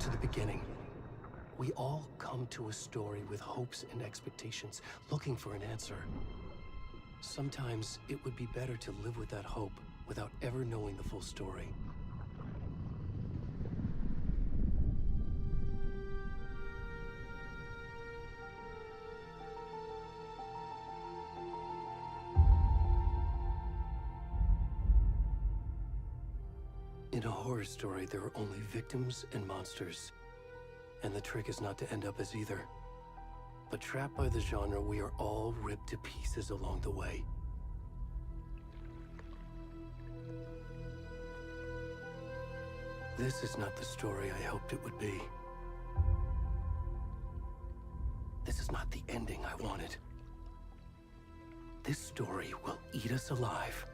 to the beginning. We all come to a story with hopes and expectations, looking for an answer. Sometimes it would be better to live with that hope without ever knowing the full story. In a horror story, there are only victims and monsters. And the trick is not to end up as either. But trapped by the genre, we are all ripped to pieces along the way. This is not the story I hoped it would be. This is not the ending I wanted. This story will eat us alive.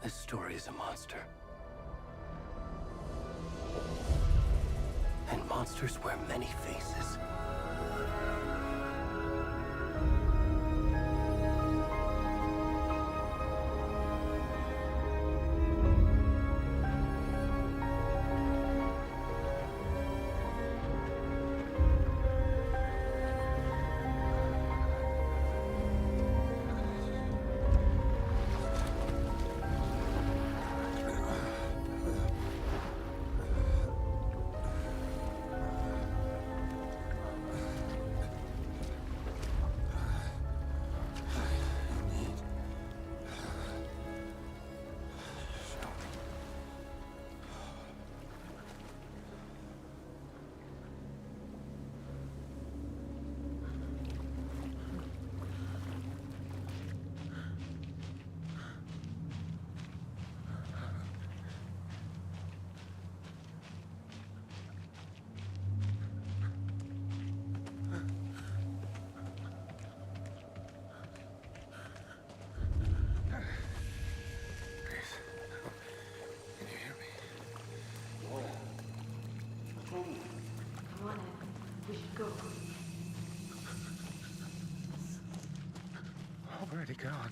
This story is a monster. And monsters wear many faces. Already gone.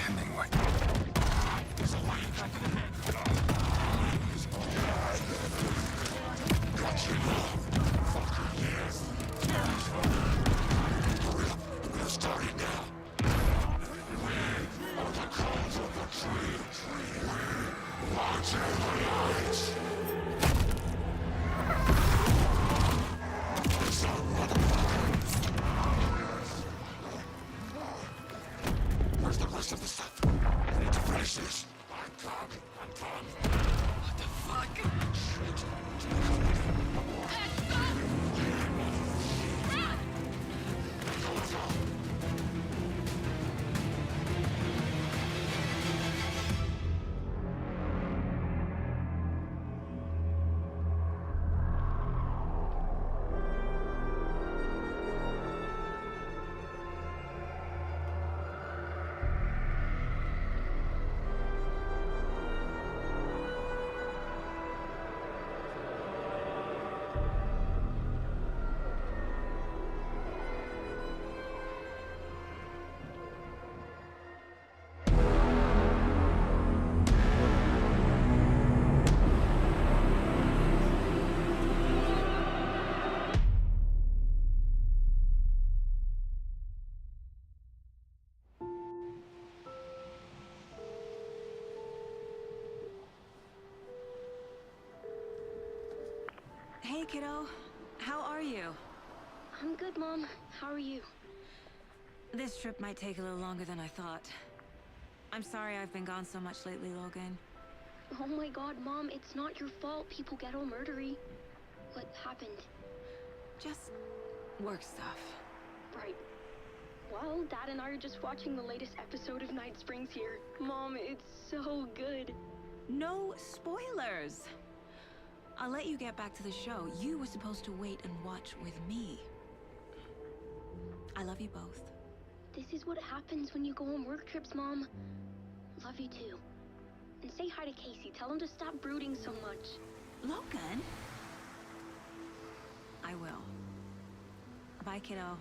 Hemingway. kiddo. How are you? I'm good, Mom. How are you? This trip might take a little longer than I thought. I'm sorry I've been gone so much lately, Logan. Oh my god, Mom, it's not your fault people get all murdery. What happened? Just work stuff. Right. Well, Dad and I are just watching the latest episode of Night Springs here. Mom, it's so good. No spoilers! I'll let you get back to the show. You were supposed to wait and watch with me. I love you both. This is what happens when you go on work trips, Mom. Love you too. And say hi to Casey. Tell him to stop brooding so much. Logan? I will. Bye, kiddo.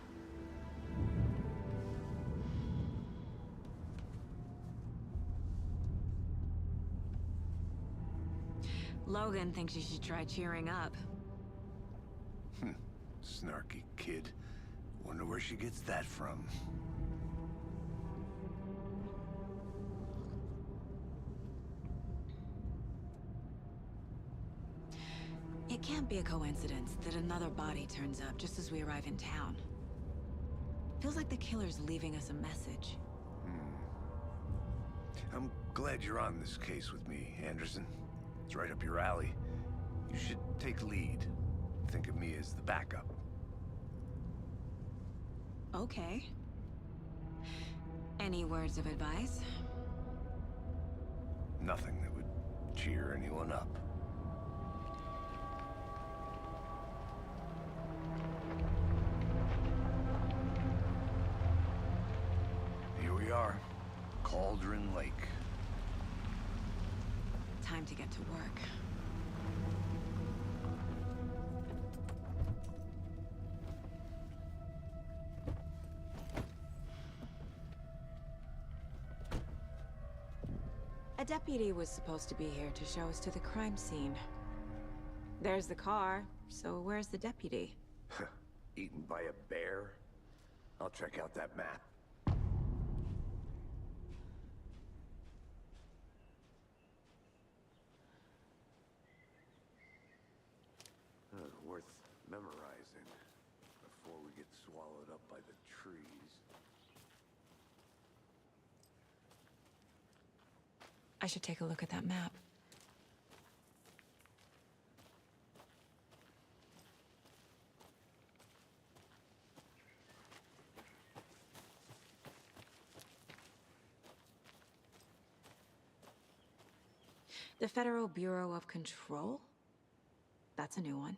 Logan thinks you should try cheering up. Snarky kid. Wonder where she gets that from. It can't be a coincidence that another body turns up just as we arrive in town. Feels like the killer's leaving us a message. I'm glad you're on this case with me, Anderson. It's right up your alley. You should take lead. Think of me as the backup. Okay. Any words of advice? Nothing that would cheer anyone up. Here we are, Cauldron Lake. Time to get to work. A deputy was supposed to be here to show us to the crime scene. There's the car, so where's the deputy? Eaten by a bear? I'll check out that map. Worth memorizing before we get swallowed up by the trees. I should take a look at that map. The Federal Bureau of Control? That's a new one.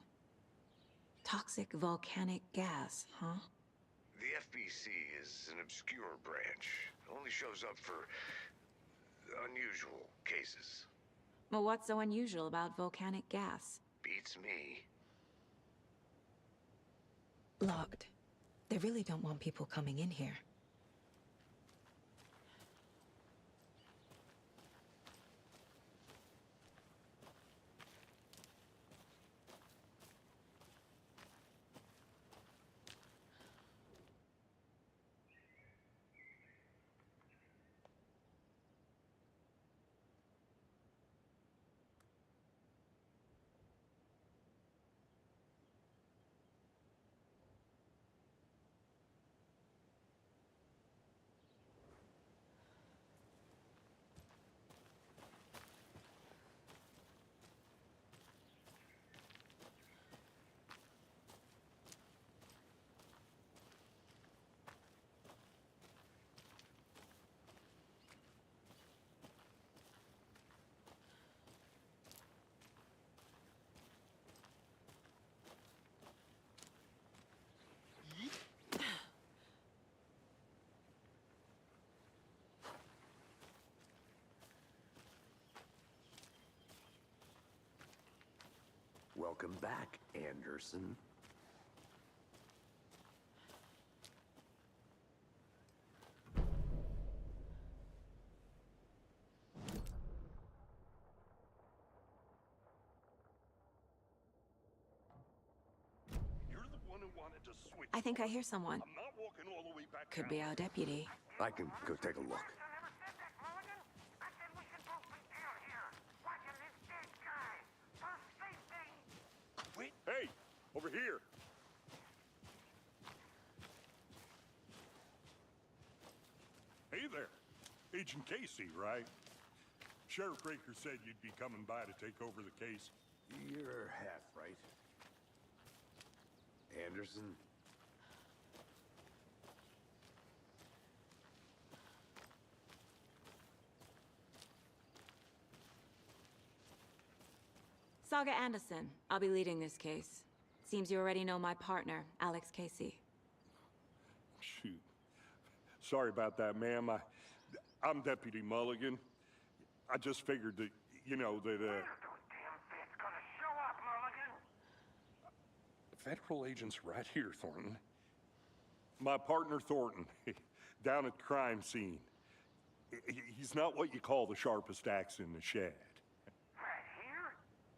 Toxic volcanic gas, huh? The FBC is an obscure branch. It only shows up for unusual cases. Well, what's so unusual about volcanic gas? Beats me. Locked. They really don't want people coming in here. Welcome back, Anderson. You're the one who wanted to switch. I think I hear someone. I'm not walking all the way back Could down. be our deputy. I can go take a look. Wait. Hey, Over here. Hey there. Agent Casey, right? Sheriff Breaker said you'd be coming by to take over the case. You're half right. Anderson? Saga Anderson. I'll be leading this case. Seems you already know my partner, Alex Casey. Shoot. Sorry about that, ma'am. I'm Deputy Mulligan. I just figured that, you know, that, Federal agent's right here, Thornton. My partner, Thornton, down at the crime scene. He's not what you call the sharpest axe in the shed. Right here?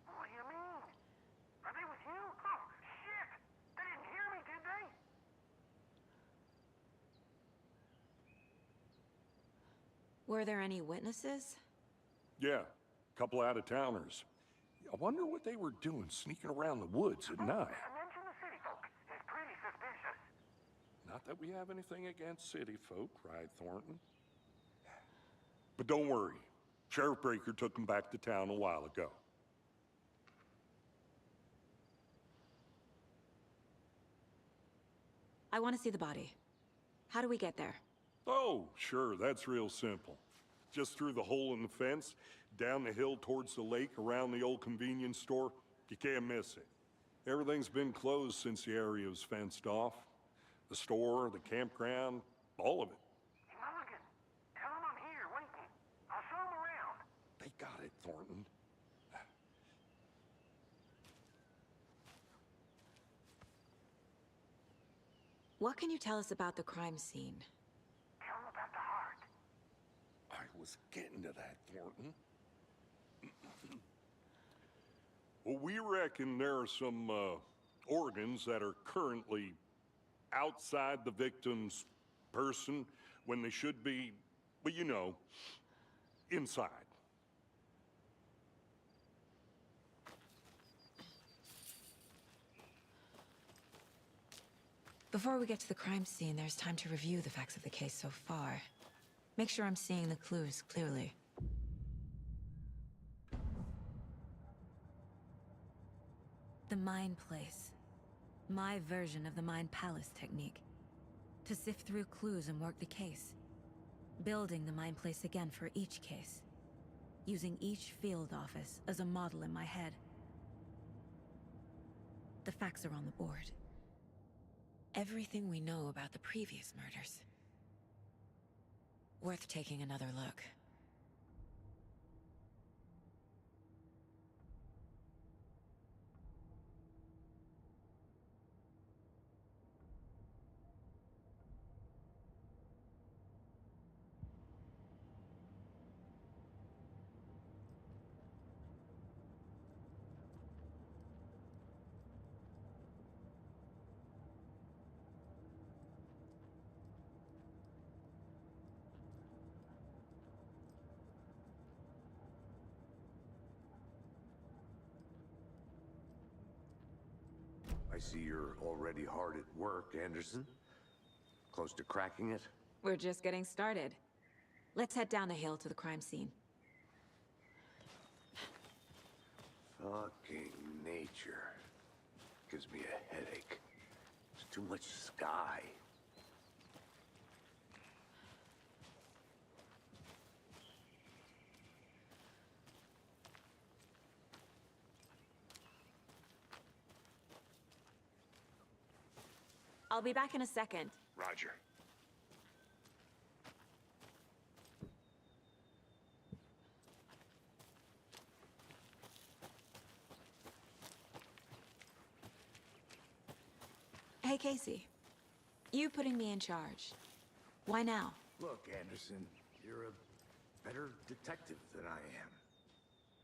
What do you mean? Are they with you? Oh, shit! They didn't hear me, did they? Were there any witnesses? Yeah, a couple out-of-towners. I wonder what they were doing sneaking around the woods at night. Mention the city folk. It's pretty suspicious. Not that we have anything against city folk, right, Thornton? But don't worry. Sheriff Breaker took them back to town a while ago. I want to see the body. How do we get there? Oh, sure, that's real simple. Just through the hole in the fence, down the hill towards the lake, around the old convenience store. You can't miss it. Everything's been closed since the area was fenced off. The store, the campground, all of it. Hey, Mulligan, tell them I'm here waiting. I'll show them around. They got it, Thornton. What can you tell us about the crime scene? Tell them about the heart. I was getting to that, Thornton. Well, we reckon there are some organs that are currently outside the victim's person when they should be, well, you know, inside. Before we get to the crime scene, there's time to review the facts of the case so far. Make sure I'm seeing the clues clearly. The Mind Place. My version of the Mind Palace technique. To sift through clues and work the case. Building the Mind Place again for each case. Using each field office as a model in my head. The facts are on the board. Everything we know about the previous murders. Worth taking another look. I see you're already hard at work, Anderson. Close to cracking it? We're just getting started. Let's head down the hill to the crime scene. Fucking nature. Gives me a headache. There's too much sky. I'll be back in a second. Roger. Hey, Casey. You putting me in charge. Why now? Look, Anderson, you're a better detective than I am.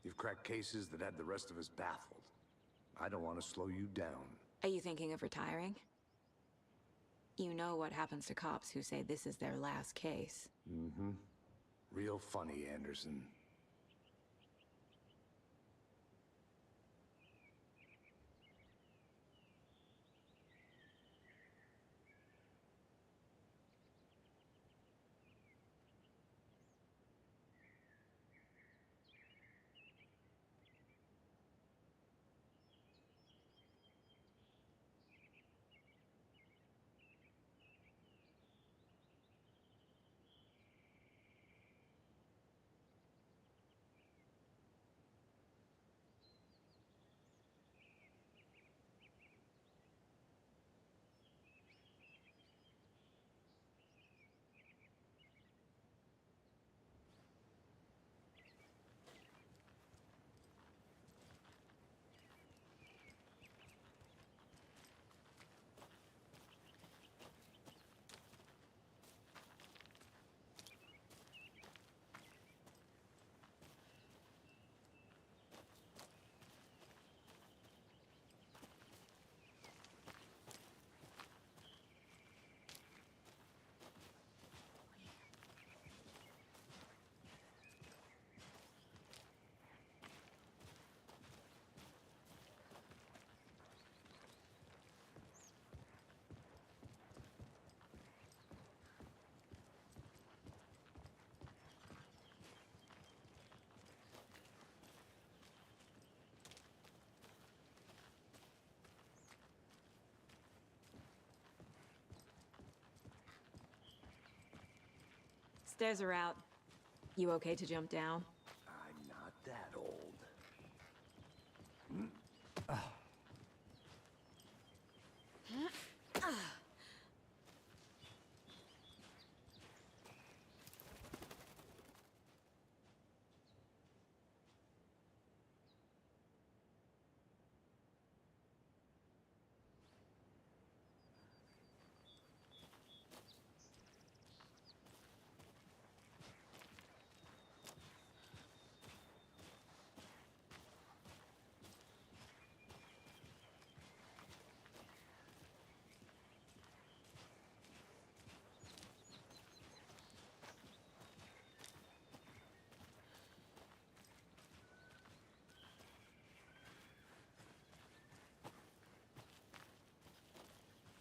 You've cracked cases that had the rest of us baffled. I don't want to slow you down. Are you thinking of retiring? You know what happens to cops who say this is their last case. Mm-hmm. Real funny, Anderson. Stairs are out. You okay to jump down? I'm not that old.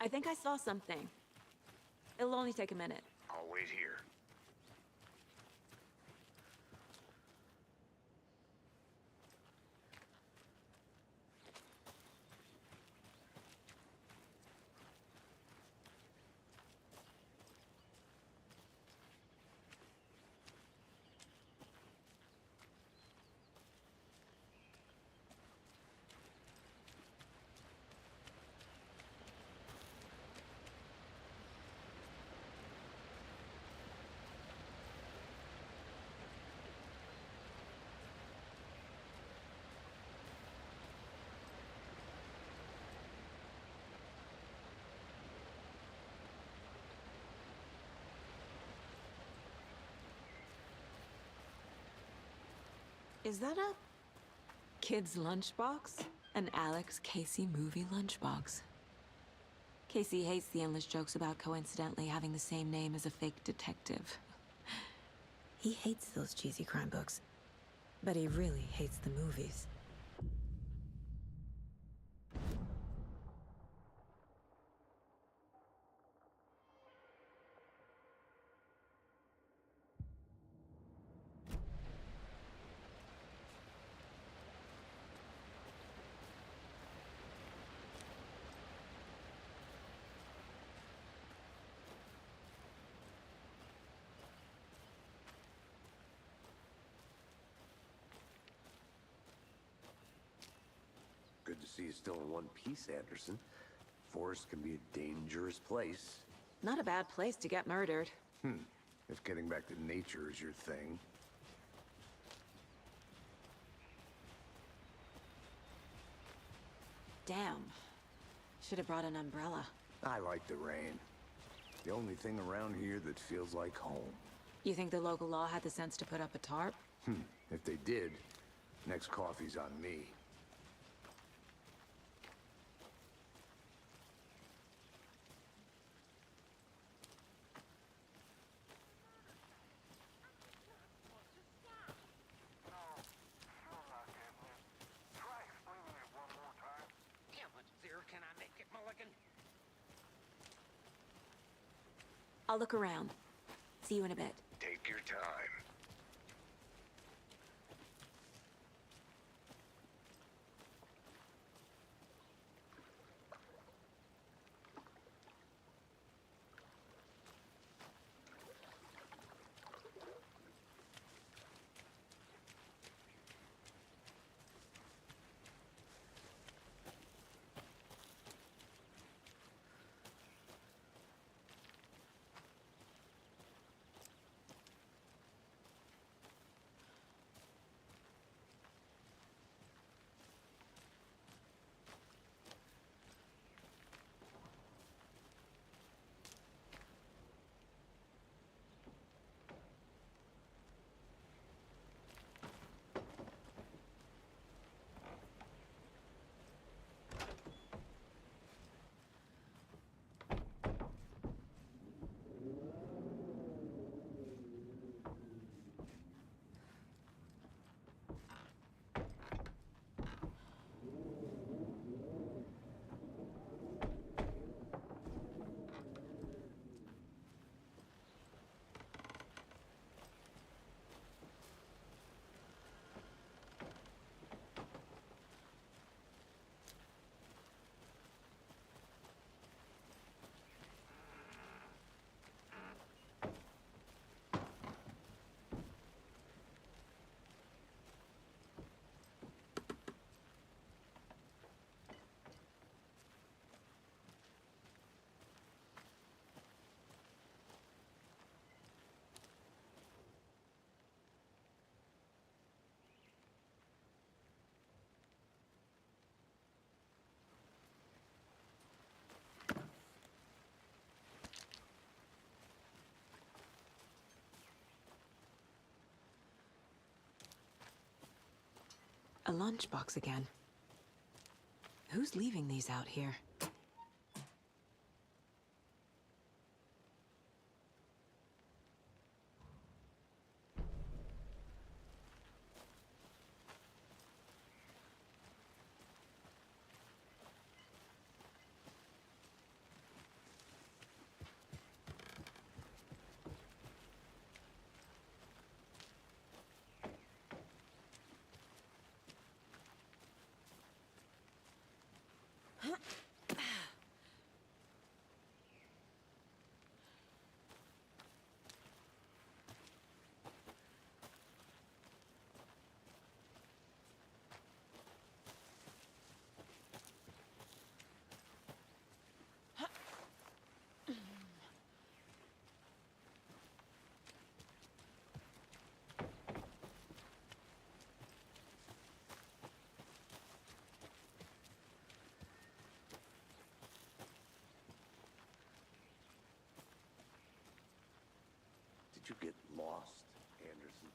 I think I saw something. It'll only take a minute. I'll wait here. Is that a kid's lunchbox? An Alex Casey movie lunchbox. Casey hates the endless jokes about coincidentally having the same name as a fake detective. He hates those cheesy crime books, but he really hates the movies. Good to see you still in one piece, Anderson. Forest can be a dangerous place. Not a bad place to get murdered. If getting back to nature is your thing. Damn. Should have brought an umbrella. I like the rain. The only thing around here that feels like home. You think the local law had the sense to put up a tarp? If they did, next coffee's on me. I'll look around. See you in a bit. Take your time. A lunchbox again. Who's leaving these out here? Did you get lost, Anderson?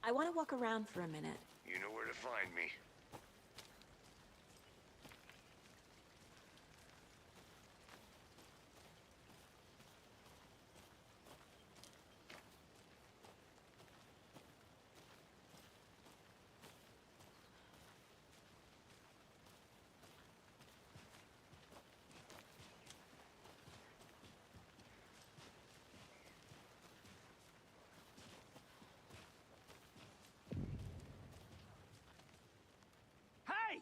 I want to walk around for a minute. You know where to find me. Hey!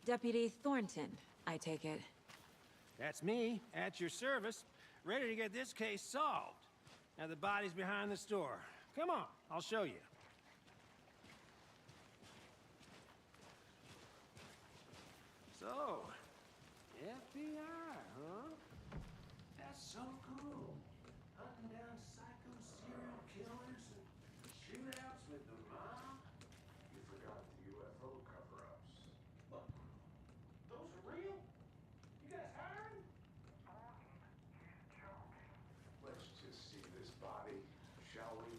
Deputy Thornton, I take it. That's me, at your service, ready to get this case solved. Now the body's behind the store. Come on, I'll show you. So, FBI, huh? That's so cool. Hunting down psycho serial killers and shootouts with the mob. You forgot the UFO cover-ups. What? Those are real? You guys hiring? He's joking. Let's just see this body, shall we?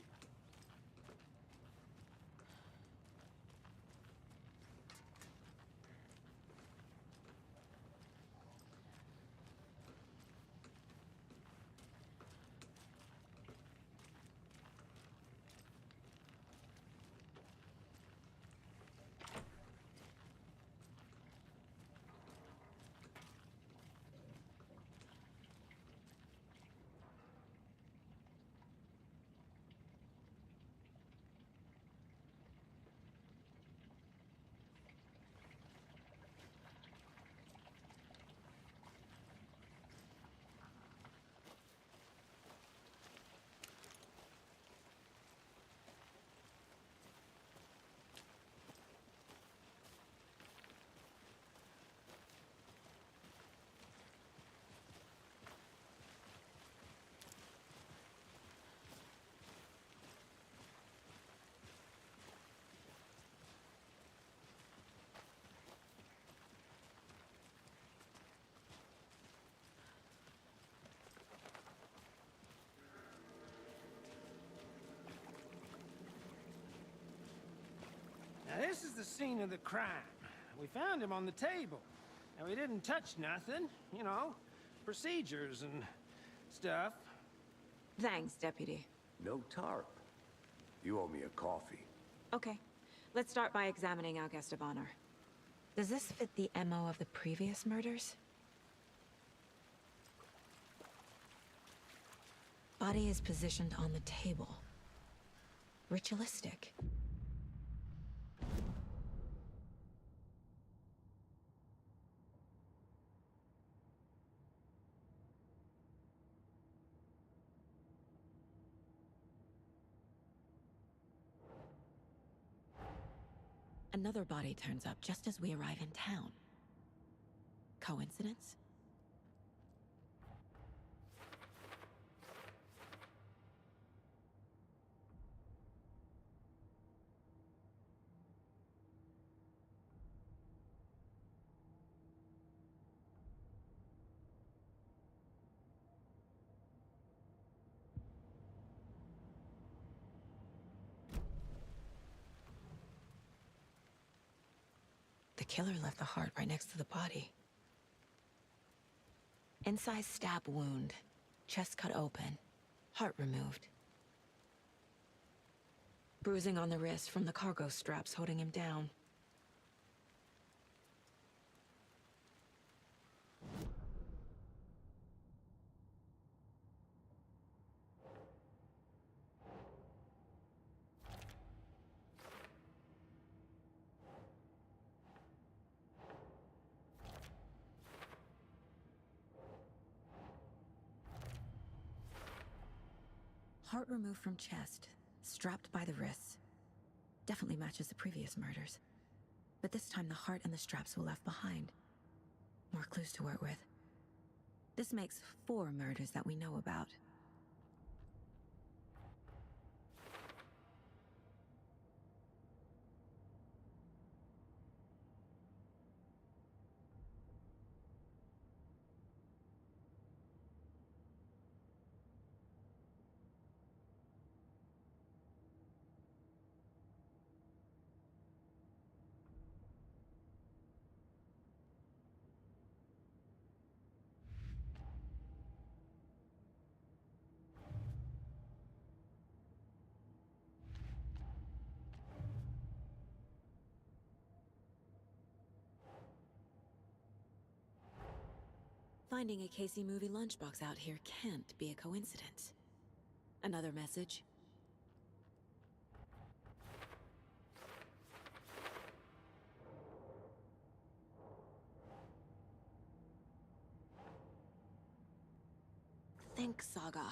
Now this is the scene of the crime. We found him on the table. Now, we didn't touch nothing, you know, procedures and stuff. Thanks, Deputy. No tarp. You owe me a coffee. Okay. Let's start by examining our guest of honor. Does this fit the MO of the previous murders? Body is positioned on the table. Ritualistic. Another body turns up just as we arrive in town. Coincidence? killer left the heart right next to the body. Incise stab wound, chest cut open, heart removed. Bruising on the wrist from the cargo straps holding him down. Heart removed from chest, strapped by the wrists. Definitely matches the previous murders. But this time the heart and the straps were left behind. More clues to work with. This makes 4 murders that we know about. Finding a Casey movie lunchbox out here can't be a coincidence. Another message? Think, Saga.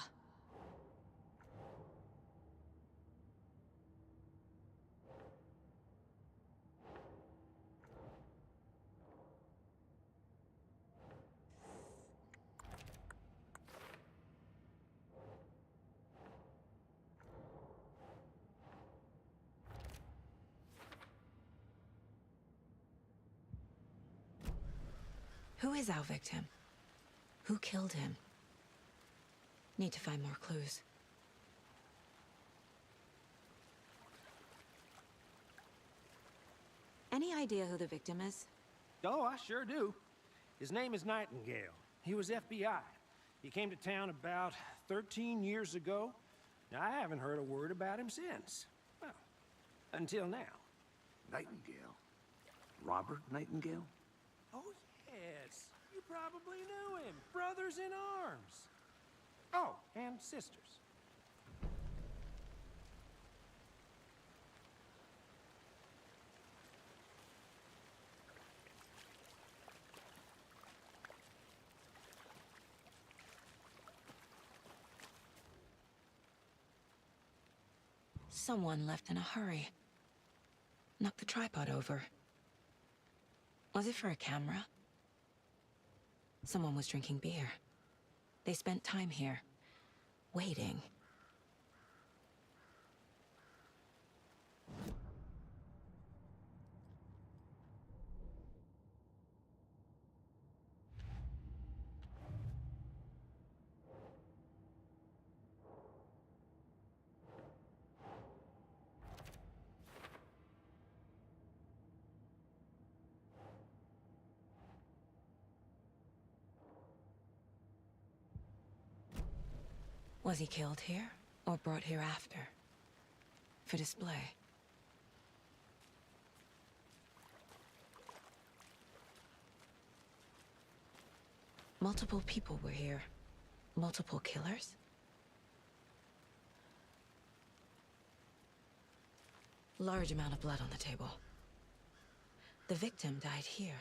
Who is our victim? Who killed him? Need to find more clues. Any idea who the victim is? Oh, I sure do. His name is Nightingale. He was FBI. He came to town about 13 years ago. Now, I haven't heard a word about him since. Well, until now. Nightingale? Robert Nightingale? Oh, yes. You probably knew him. Brothers in arms. Oh, and sisters. Someone left in a hurry. Knocked the tripod over. Was it for a camera? Someone was drinking beer. They spent time here, waiting. Was he killed here, or brought here after? For display? Multiple people were here. Multiple killers? Large amount of blood on the table. The victim died here.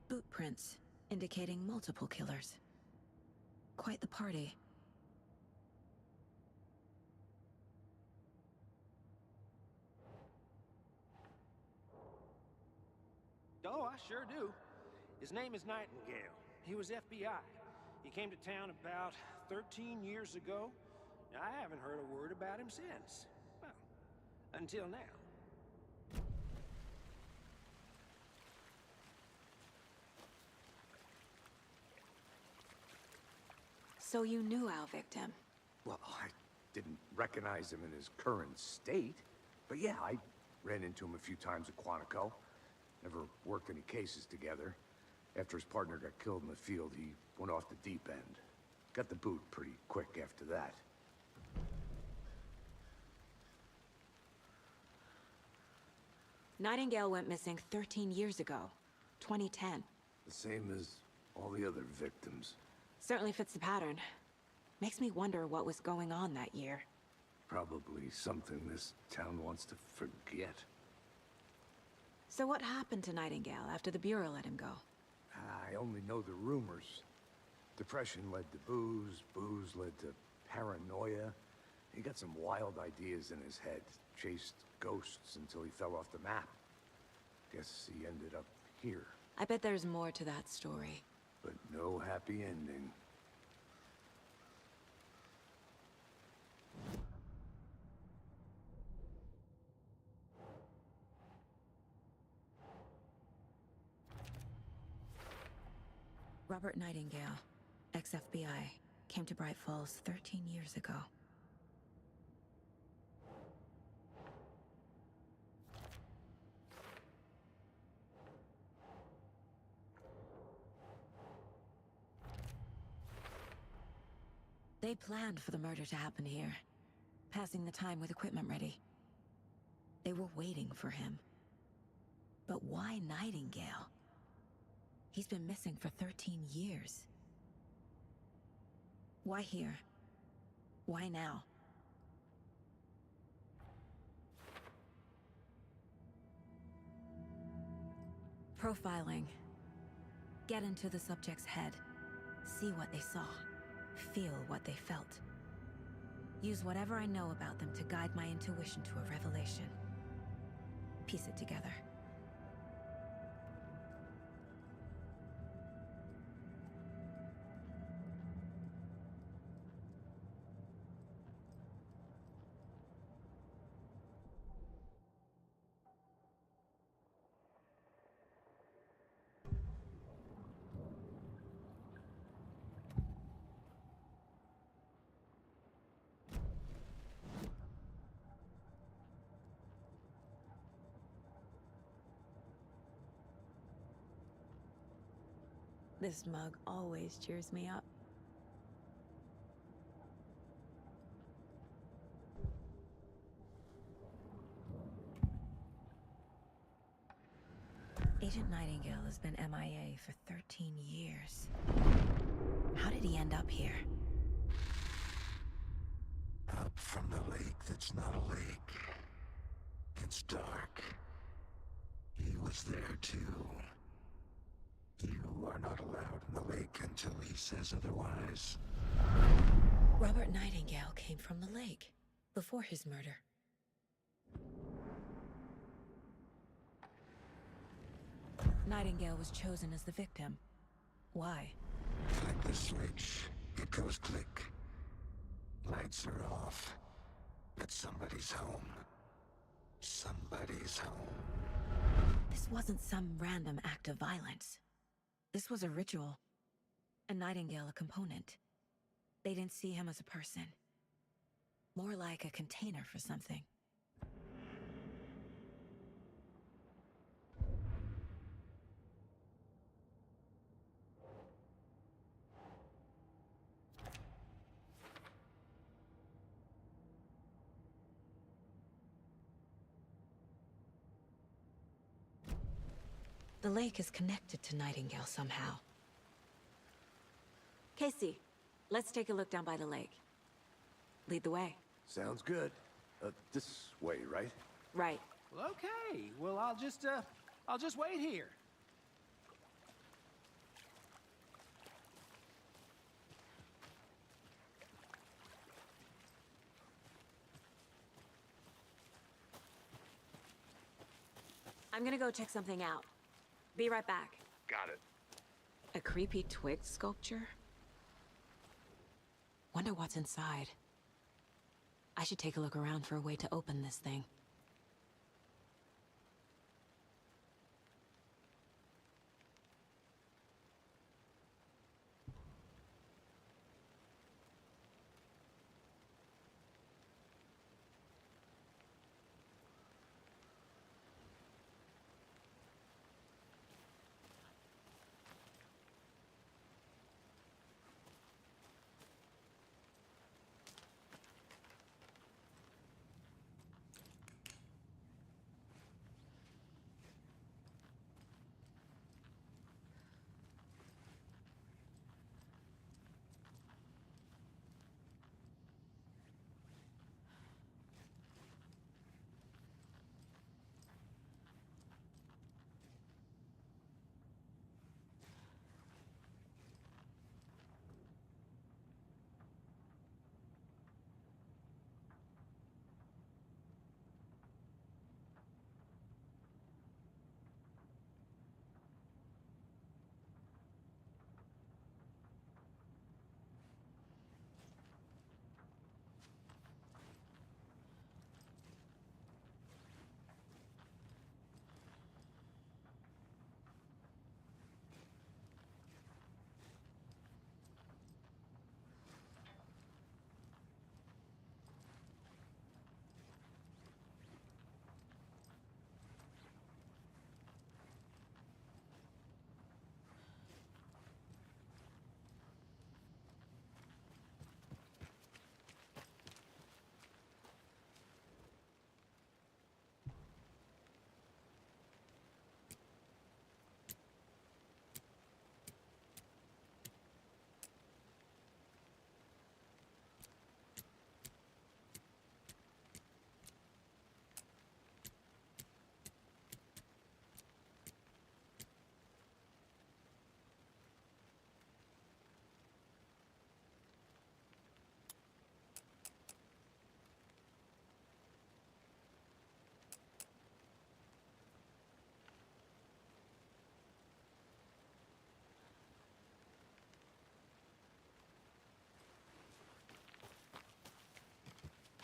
Boot prints, indicating multiple killers. Quite the party. Oh, I sure do. His name is Nightingale. He was FBI. He came to town about 13 years ago. I haven't heard a word about him since. Well, until now. So you knew our victim? Well, I didn't recognize him in his current state. But yeah, I ran into him a few times at Quantico. Never worked any cases together. After his partner got killed in the field, he went off the deep end. Got the boot pretty quick after that. Nightingale went missing 13 years ago, 2010. The same as all the other victims. Certainly fits the pattern. Makes me wonder what was going on that year. Probably something this town wants to forget. So what happened to Nightingale after the Bureau let him go? I only know the rumors. Depression led to booze, booze led to paranoia. He got some wild ideas in his head, chased ghosts until he fell off the map. Guess he ended up here. I bet there's more to that story. But no happy ending. Robert Nightingale, ex-FBI, came to Bright Falls 13 years ago. They planned for the murder to happen here, passing the time with equipment ready. They were waiting for him. But why Nightingale? He's been missing for 13 years. Why here? Why now? Profiling. Get into the subject's head. See what they saw. Feel what they felt. Use whatever I know about them to guide my intuition to a revelation. Piece it together. This mug always cheers me up. Agent Nightingale has been MIA for 13 years. How did he end up here? Up from the lake that's not a lake. It's dark. He was there too. You are not allowed in the lake until he says otherwise. Robert Nightingale came from the lake, before his murder. Nightingale was chosen as the victim. Why? Flick the switch, it goes click. Lights are off. But somebody's home. Somebody's home. This wasn't some random act of violence. This was a ritual. And Nightingale a component. They didn't see him as a person. More like a container for something. The lake is connected to Nightingale somehow. Casey, let's take a look down by the lake. Lead the way. Sounds good. This way, right? Right. Well, okay. Well, I'll just wait here. I'm gonna go check something out. Be right back. Got it. A creepy twig sculpture? Wonder what's inside. I should take a look around for a way to open this thing.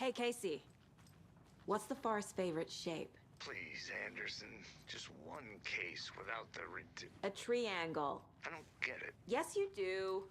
Hey, Casey. What's the far's favorite shape? Please, Anderson. Just one case without the A triangle. I don't get it. Yes, you do.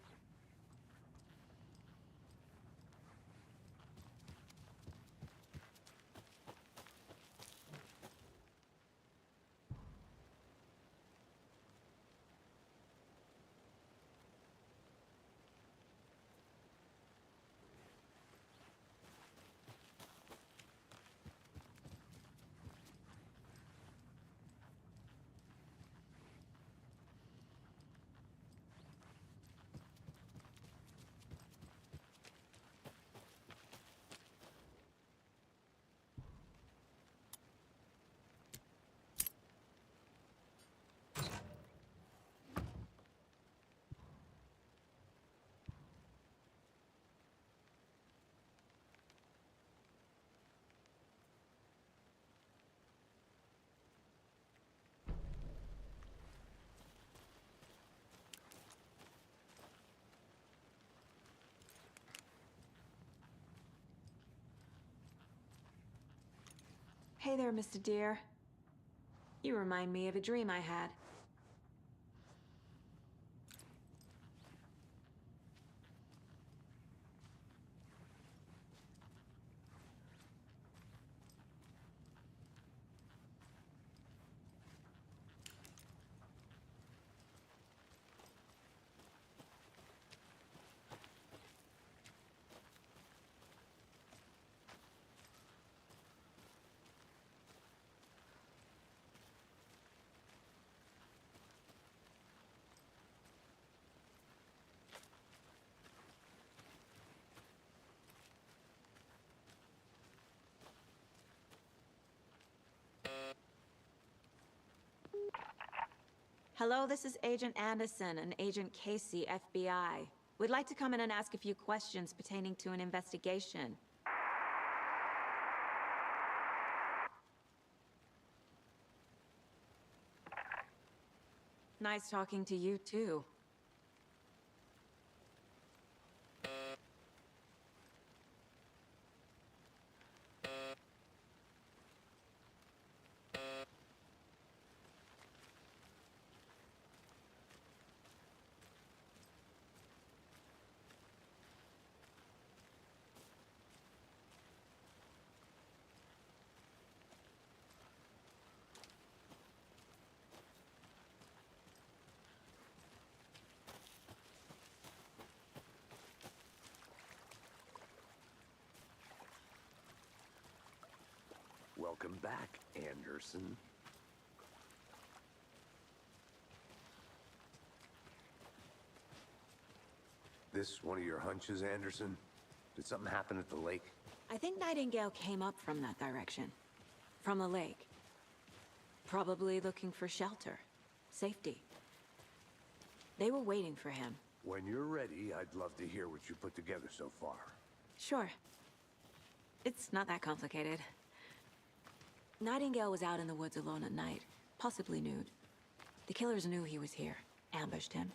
Hey there, Mr. Deer. You remind me of a dream I had. Hello, this is Agent Anderson and Agent Casey, FBI. We'd like to come in and ask a few questions pertaining to an investigation. Nice talking to you, too. Welcome back, Anderson. This one of your hunches, Anderson? Did something happen at the lake? I think Nightingale came up from that direction. From the lake. Probably looking for shelter. Safety. They were waiting for him. When you're ready, I'd love to hear what you put together so far. Sure. It's not that complicated. Nightingale was out in the woods alone at night, possibly nude. The killers knew he was here, ambushed him,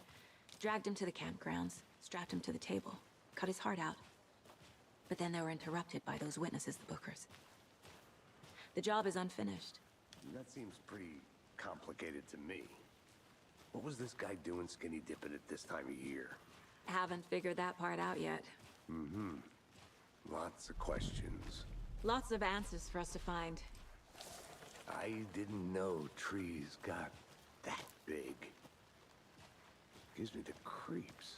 dragged him to the campgrounds, strapped him to the table, cut his heart out. But then they were interrupted by those witnesses, the Bookers. The job is unfinished. That seems pretty complicated to me. What was this guy doing skinny dipping at this time of year? Haven't figured that part out yet. Mm-hmm. Lots of questions. Lots of answers for us to find. I didn't know trees got that big. Gives me the creeps.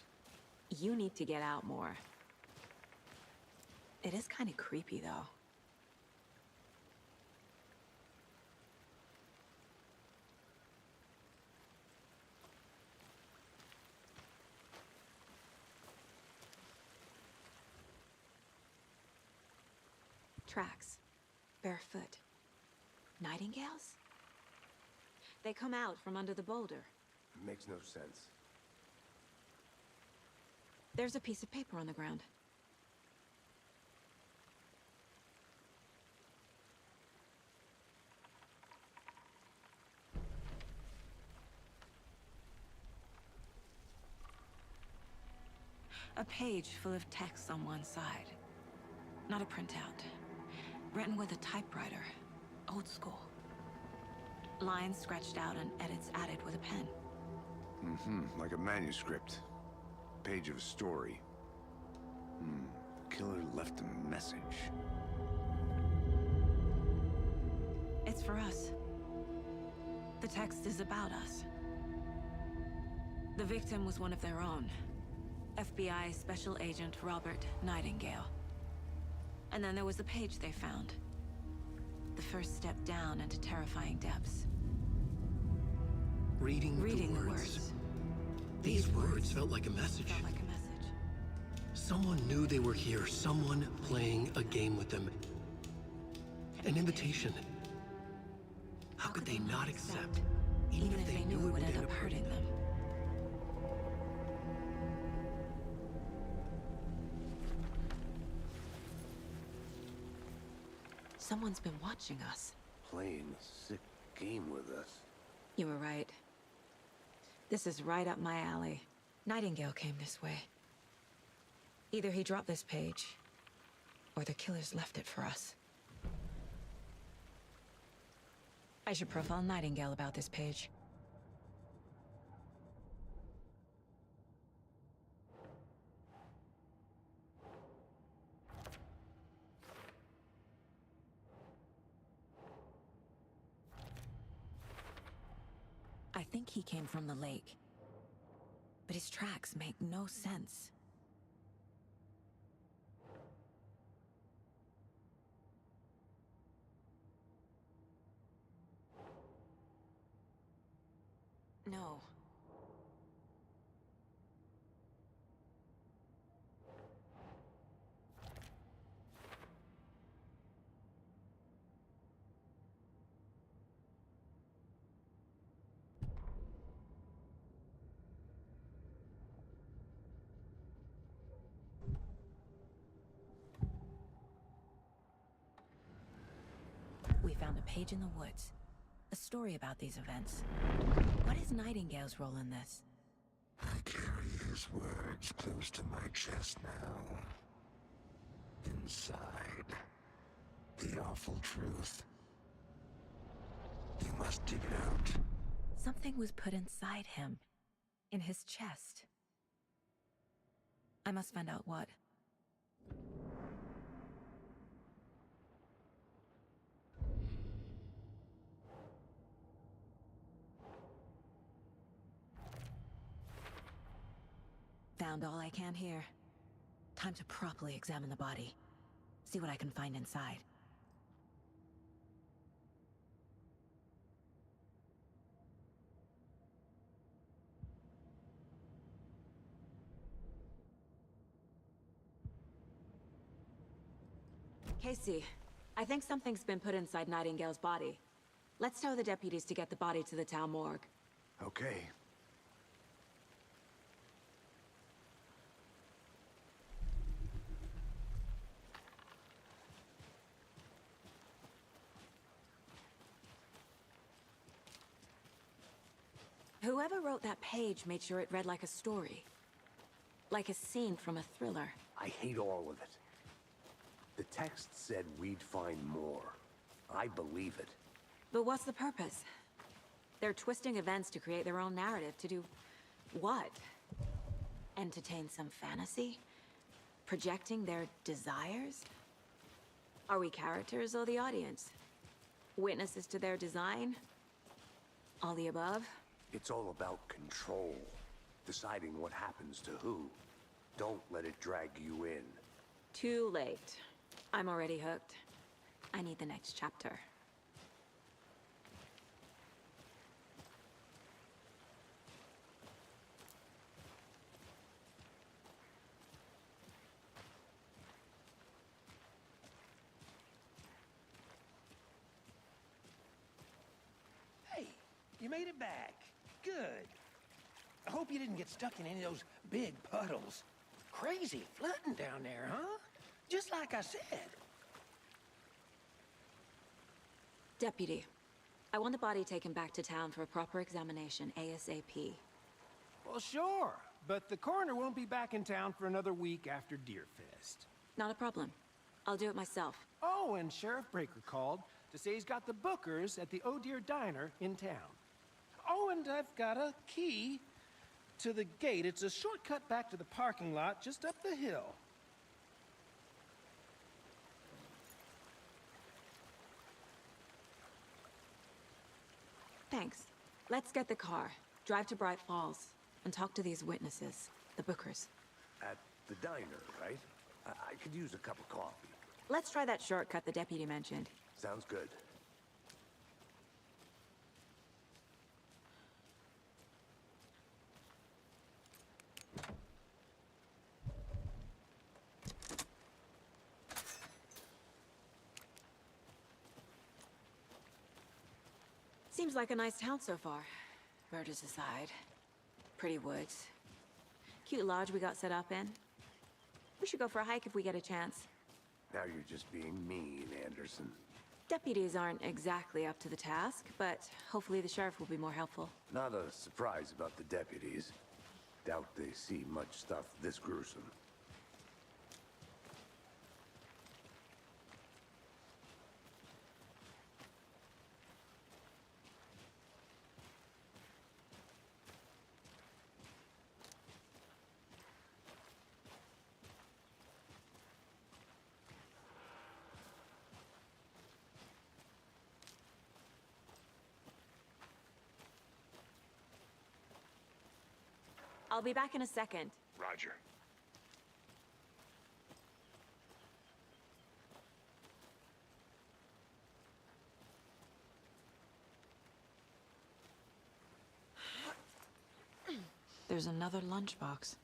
You need to get out more. It is kind of creepy, though. Tracks. Barefoot. Nightingales? They come out from under the boulder. Makes no sense. There's a piece of paper on the ground. A page full of text on one side. Not a printout. Written with a typewriter. Old school. Lines scratched out and edits added with a pen. Mm-hmm, like a manuscript. Page of a story. Killer left a message. It's for us. The text is about us. The victim was one of their own. FBI Special Agent Robert Nightingale. And then there was the page they found. The first step down into terrifying depths. Reading the words. These words felt like a message. Felt like a message. Someone knew they were here. Someone playing a game with them. An invitation. How could they not accept? Even if they knew it would end up hurting them. Someone's been watching us. Playing a sick game with us. You were right. This is right up my alley. Nightingale came this way. Either he dropped this page, or the killers left it for us. I should profile Nightingale about this page. I think he came from the lake. But his tracks make no sense. No. We found a page in the woods. A story about these events. What is Nightingale's role in this? I carry his words close to my chest now. Inside, the awful truth. You must dig it out. Something was put inside him. In his chest. I must find out what. Found all I can here. Time to properly examine the body. See what I can find inside. Casey, I think something's been put inside Nightingale's body. Let's tell the deputies to get the body to the town morgue. Okay. Whoever wrote that page made sure it read like a story. Like a scene from a thriller. I hate all of it. The text said we'd find more. I believe it. But what's the purpose? They're twisting events to create their own narrative. To do what? Entertain some fantasy? Projecting their desires? Are we characters or the audience? Witnesses to their design? All the above? It's all about control. Deciding what happens to who. Don't let it drag you in. Too late. I'm already hooked. I need the next chapter. Hey, you made it back. Good. I hope you didn't get stuck in any of those big puddles. Crazy flooding down there, huh? Just like I said. Deputy, I want the body taken back to town for a proper examination ASAP. Well, sure. But the coroner won't be back in town for another week after Deerfest. Not a problem. I'll do it myself. Oh, and Sheriff Breaker called to say he's got the bookers at the Oh Dear Diner in town. Oh, and I've got a key to the gate. It's a shortcut back to the parking lot just up the hill. Thanks. Let's get the car, drive to Bright Falls, and talk to these witnesses, the bookers. At the diner, right? I could use a cup of coffee. Let's try that shortcut the deputy mentioned. Sounds good. Seems like a nice town so far. Murders aside. Pretty woods. Cute lodge we got set up in. We should go for a hike if we get a chance. Now you're just being mean, Anderson. Deputies aren't exactly up to the task, but hopefully the sheriff will be more helpful. Not a surprise about the deputies. Doubt they see much stuff this gruesome. I'll be back in a second. Roger. There's another lunchbox.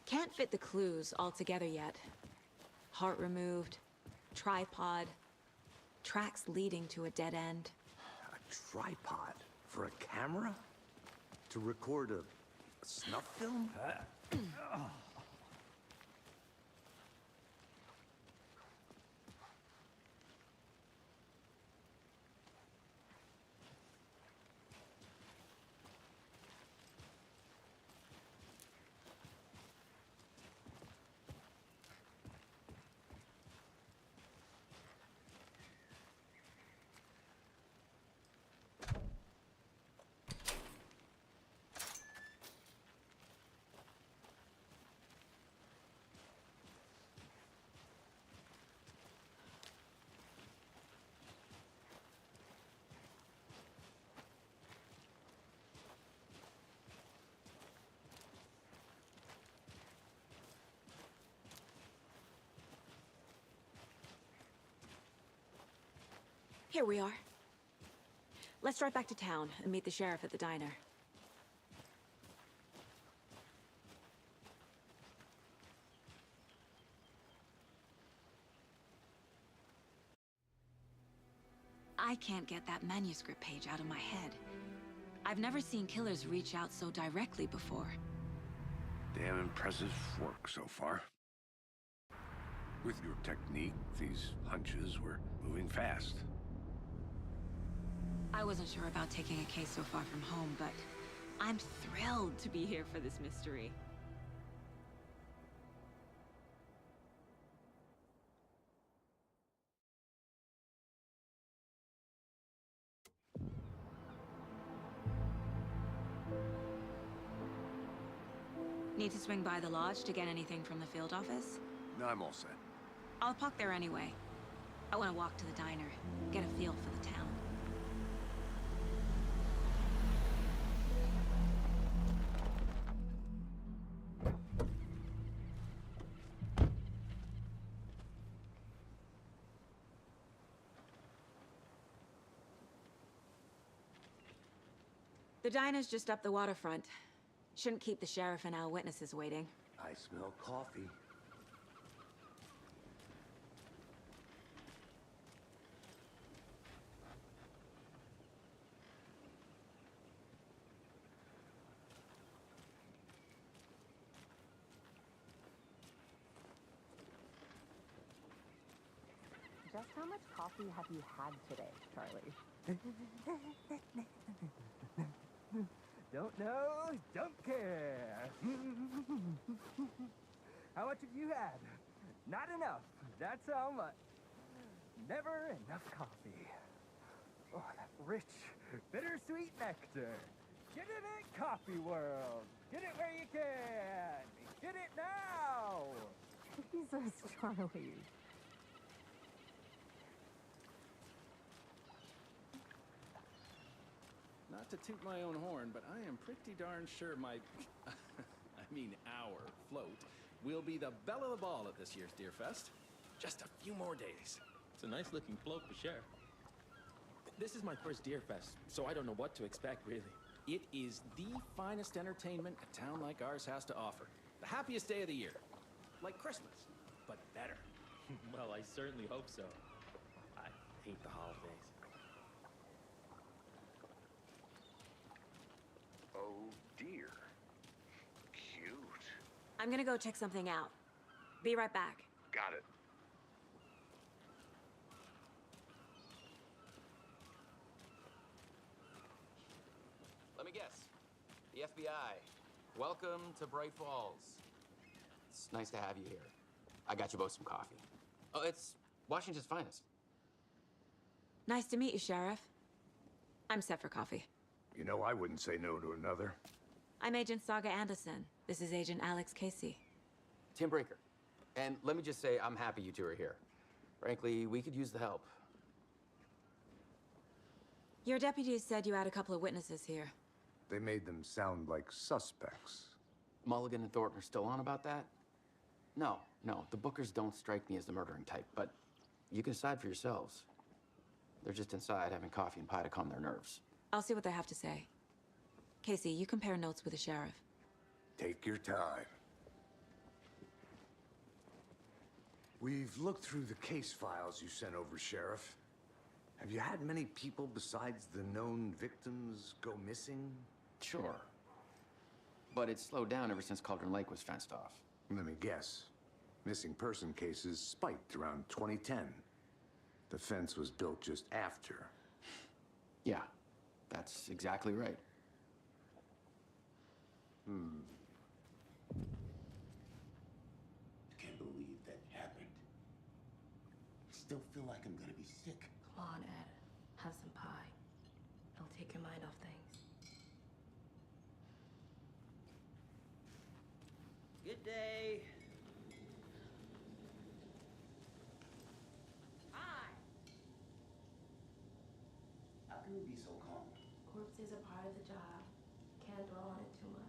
Can't fit the clues all together yet. Heart removed, tripod, tracks leading to a dead end. A tripod? For a camera? To record a snuff film? Here we are. Let's drive back to town and meet the sheriff at the diner. I can't get that manuscript page out of my head. I've never seen killers reach out so directly before. Damn impressive work so far. With your technique, these hunches were moving fast. I wasn't sure about taking a case so far from home, but I'm thrilled to be here for this mystery. Need to swing by the lodge to get anything from the field office? No, I'm all set. I'll park there anyway. I want to walk to the diner, get a feel for the town. The diner's just up the waterfront. Shouldn't keep the sheriff and our witnesses waiting. I smell coffee. Just how much coffee have you had today, Charlie? Don't know, don't care. How much have you had? Not enough. That's how much. Never enough coffee. Oh, that rich, bittersweet nectar. Get it in Coffee World. Get it where you can. Get it now. Jesus, Charlie. Not to toot my own horn, but I am pretty darn sure my, our float will be the belle of the ball at this year's Deer Fest. Just a few more days. It's a nice looking float for sure. This is my first Deer Fest, so I don't know what to expect, really. It is the finest entertainment a town like ours has to offer. The happiest day of the year. Like Christmas, but better. Well, I certainly hope so. I hate the holidays. Oh dear. Cute. I'm gonna go check something out. Be right back. Got it. Let me guess. The FBI. Welcome to Bright Falls. It's nice to have you here. I got you both some coffee. Oh, it's Washington's finest. Nice to meet you, Sheriff. I'm set for coffee. You know, I wouldn't say no to another. I'm Agent Saga Anderson. This is Agent Alex Casey. Tim Breaker. And let me just say, I'm happy you two are here. Frankly, we could use the help. Your deputies said you had a couple of witnesses here. They made them sound like suspects. Mulligan and Thornton are still on about that? No, the Bookers don't strike me as the murdering type, but you can decide for yourselves. They're just inside having coffee and pie to calm their nerves. I'll see what they have to say. Casey, you compare notes with the sheriff. Take your time. We've looked through the case files you sent over, Sheriff. Have you had many people besides the known victims go missing? Sure. But it's slowed down ever since Cauldron Lake was fenced off. Let me guess. Missing person cases spiked around 2010. The fence was built just after. Yeah, that's exactly right. Can't believe that happened. Still feel like I'm gonna be sick. Come on, Ed. Have some pie. It'll take your mind off things. Good day. Hi. How can you be so calm? Corpses are part of the job. Can't dwell on it too much.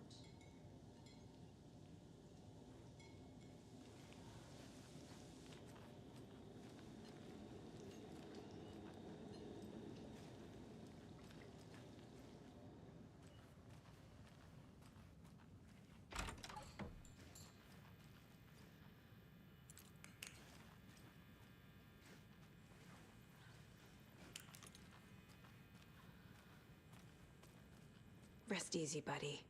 Rest easy, buddy.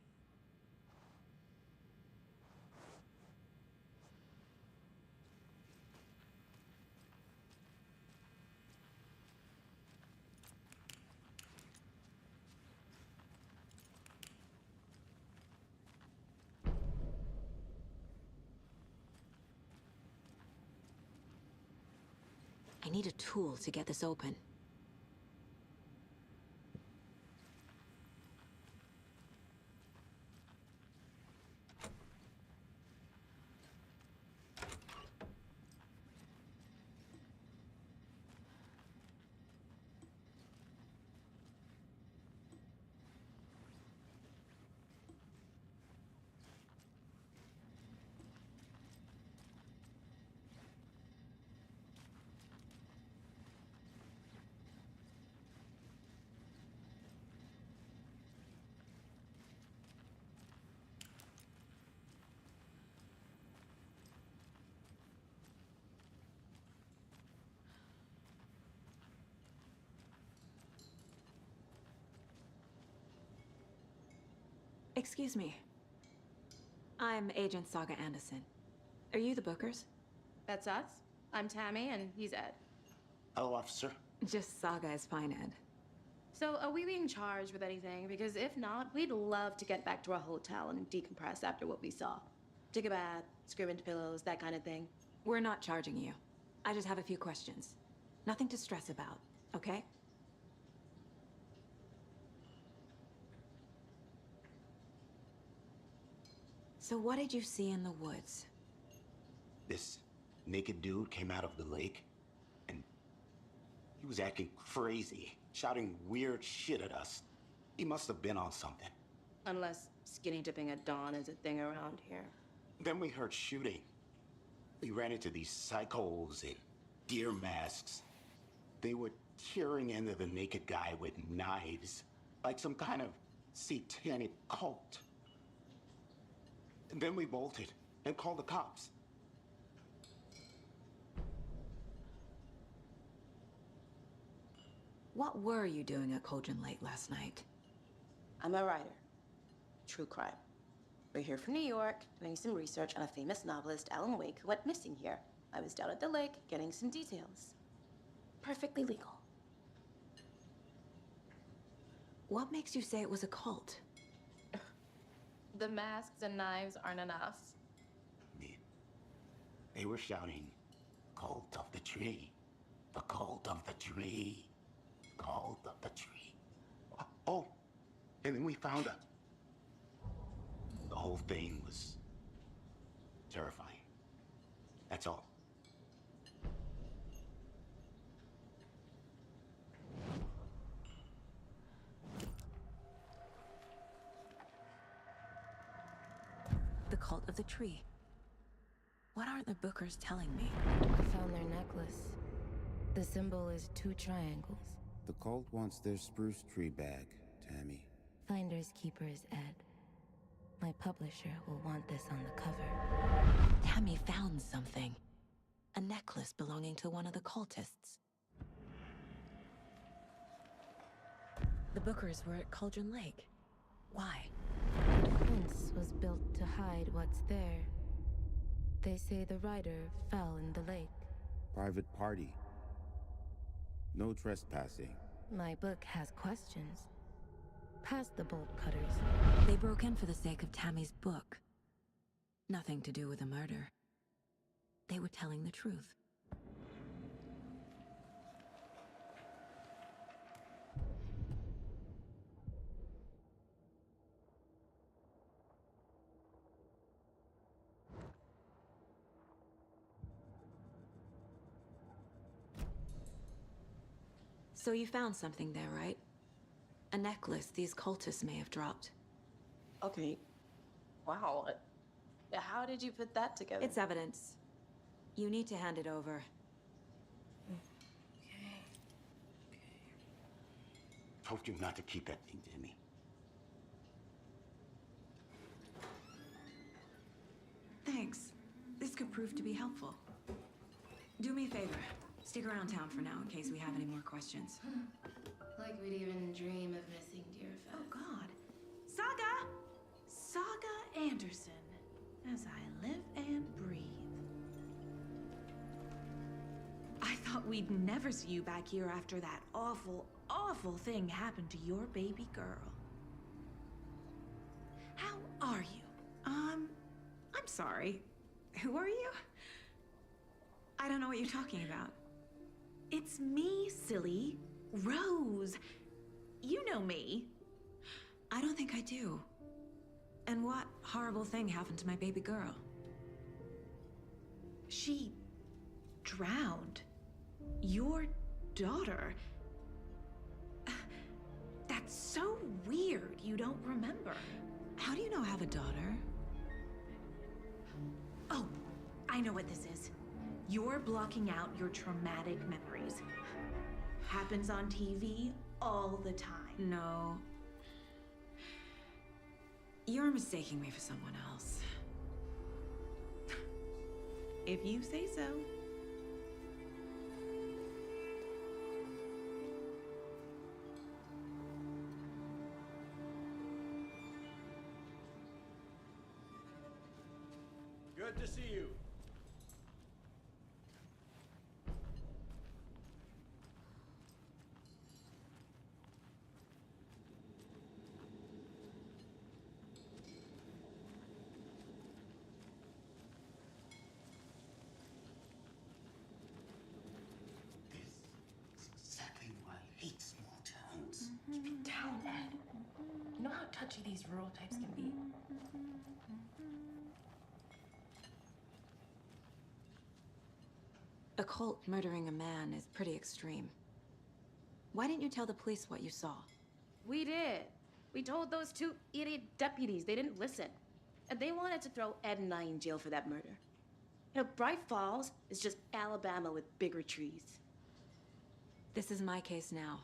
I need a tool to get this open. Excuse me. I'm Agent Saga Anderson. Are you the Bookers? That's us. I'm Tammy, and he's Ed. Hello, officer. Just Saga is fine, Ed. So, are we being charged with anything? Because if not, we'd love to get back to our hotel and decompress after what we saw. Take a bath, scream into pillows, that kind of thing. We're not charging you. I just have a few questions. Nothing to stress about, okay? So what did you see in the woods? This naked dude came out of the lake, and he was acting crazy, shouting weird shit at us. He must have been on something. Unless skinny dipping at dawn is a thing around here. Then we heard shooting. We ran into these psychos in deer masks. They were tearing into the naked guy with knives, like some kind of satanic cult. And then we bolted and called the cops. What were you doing at Cauldron Lake last night? I'm a writer. True crime. We're here from New York, doing some research on a famous novelist, Alan Wake, who went missing here. I was down at the lake, getting some details. Perfectly legal. What makes you say it was a cult? The masks and knives aren't enough. They were shouting, "Cult of the tree, the cult of the tree, cult of the tree." Oh, and then we found out. The whole thing was terrifying. That's all. The cult of the tree. What aren't the Bookers telling me? I found their necklace. The symbol is 2 triangles. The cult wants their spruce tree bag, Tammy. Finders keepers, Ed. My publisher will want this on the cover. Tammy found something. A necklace belonging to one of the cultists. The Bookers were at Cauldron Lake. Why? The fence was built to hide what's there. They say the writer fell in the lake. Private party. No trespassing. My book has questions. Past the bolt cutters. They broke in for the sake of Tammy's book. Nothing to do with a murder. They were telling the truth. So you found something there, right? A necklace these cultists may have dropped. Okay. Wow. How did you put that together? It's evidence. You need to hand it over. Okay. Told you not to keep that thing to me. Thanks. This could prove to be helpful. Do me a favor. Stick around town for now in case we have any more questions. Like we'd even dream of missing Deerfest. Oh, God. Anderson, as I live and breathe. I thought we'd never see you back here after that awful, awful thing happened to your baby girl. How are you? I'm sorry. Who are you? I don't know what you're talking about. It's me, silly. Rose. You know me. I don't think I do. And what horrible thing happened to my baby girl? She drowned. Your daughter. That's so weird you don't remember. How do you know I have a daughter? Oh, I know what this is. You're blocking out your traumatic memories. Happens on TV all the time. No. You're mistaking me for someone else. If you say so. Good to see you. Exactly why I hate small towns. Keep it down, Ed. You know how touchy these rural types can be. A cult murdering a man is pretty extreme. Why didn't you tell the police what you saw? We did. We told those two idiot deputies. They didn't listen. And they wanted to throw Ed and I in jail for that murder. You know, Bright Falls is just Alabama with bigger trees. This is my case now,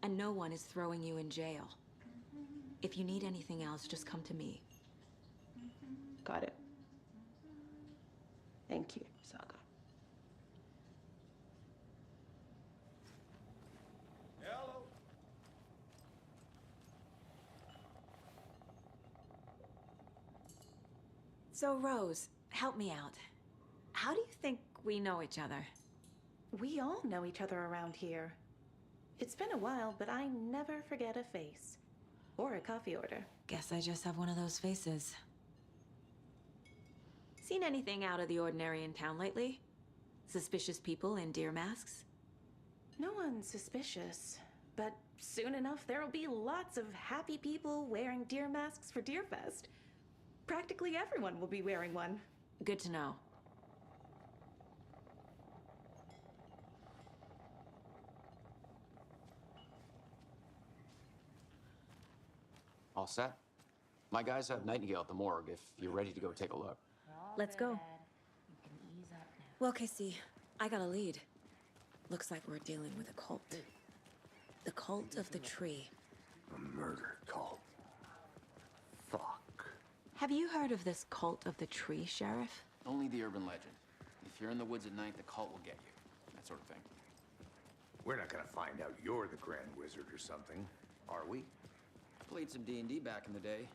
and no one is throwing you in jail. If you need anything else, just come to me. Got it. Thank you, Saga. Hello. So, Rose, help me out. How do you think we know each other? We all know each other around here. It's been a while, but I never forget a face. Or a coffee order. Guess I just have one of those faces. Seen anything out of the ordinary in town lately? Suspicious people in deer masks? No one's suspicious. But soon enough, there'll be lots of happy people wearing deer masks for Deerfest. Practically everyone will be wearing one. Good to know. All set? My guys have Nightingale at the morgue if you're ready to go take a look. Let's go. Well, Casey, I got a lead. Looks like we're dealing with a cult. The cult of the tree. A murder cult. Fuck. Have you heard of this cult of the tree, Sheriff? Only the urban legend. If you're in the woods at night, the cult will get you. That sort of thing. We're not gonna find out you're the Grand Wizard or something, are we? Played some D&D back in the day.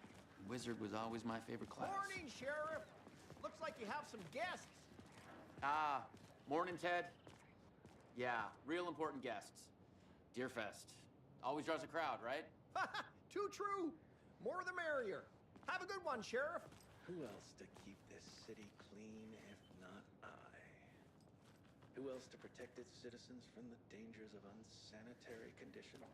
Wizard was always my favorite class. Morning, Sheriff. Looks like you have some guests. Morning, Ted. Yeah, real important guests. Deerfest. Always draws a crowd, right? Too true. More the merrier. Have a good one, Sheriff. Who else to keep this city clean if not I? Who else to protect its citizens from the dangers of unsanitary conditions?